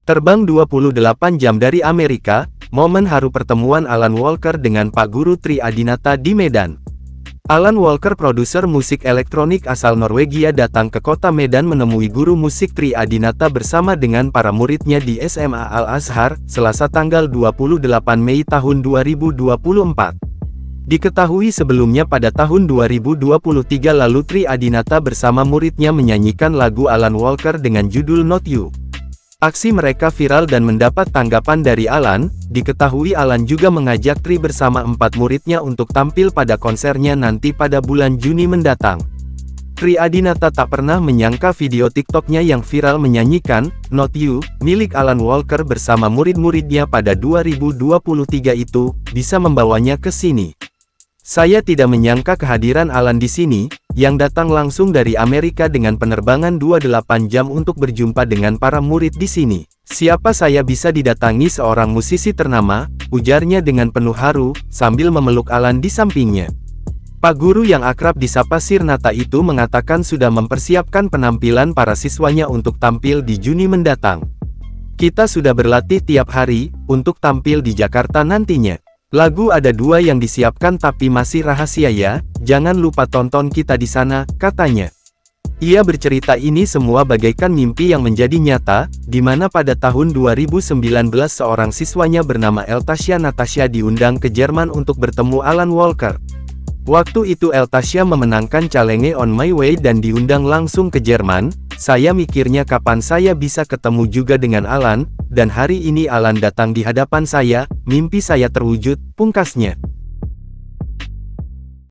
Terbang 28 jam dari Amerika, momen haru pertemuan Alan Walker dengan Pak Guru Tri Adinata di Medan. Alan Walker, produser musik elektronik asal Norwegia, datang ke kota Medan menemui guru musik Tri Adinata bersama dengan para muridnya di SMA Al-Azhar, Selasa tanggal 28 Mei tahun 2024. Diketahui sebelumnya pada tahun 2023 lalu Tri Adinata bersama muridnya menyanyikan lagu Alan Walker dengan judul Not You. Aksi mereka viral dan mendapat tanggapan dari Alan. Diketahui Alan juga mengajak Tri bersama 4 muridnya untuk tampil pada konsernya nanti pada bulan Juni mendatang. Tri Adinata tak pernah menyangka video TikToknya yang viral menyanyikan Not You, milik Alan Walker bersama murid-muridnya pada 2023 itu, bisa membawanya ke sini. Saya tidak menyangka kehadiran Alan di sini, yang datang langsung dari Amerika dengan penerbangan 28 jam untuk berjumpa dengan para murid di sini. Siapa saya bisa didatangi seorang musisi ternama, ujarnya dengan penuh haru, sambil memeluk Alan di sampingnya. Pak Guru yang akrab disapa Sirnata itu mengatakan sudah mempersiapkan penampilan para siswanya untuk tampil di Juni mendatang. Kita sudah berlatih tiap hari, untuk tampil di Jakarta nantinya. Lagu ada 2 yang disiapkan tapi masih rahasia ya, jangan lupa tonton kita di sana, katanya. Ia bercerita ini semua bagaikan mimpi yang menjadi nyata, di mana pada tahun 2019 seorang siswanya bernama Eltasya Natasha diundang ke Jerman untuk bertemu Alan Walker. Waktu itu Eltasya memenangkan Challenge On My Way dan diundang langsung ke Jerman. Saya mikirnya kapan saya bisa ketemu juga dengan Alan, dan hari ini Alan datang di hadapan saya, mimpi saya terwujud, pungkasnya.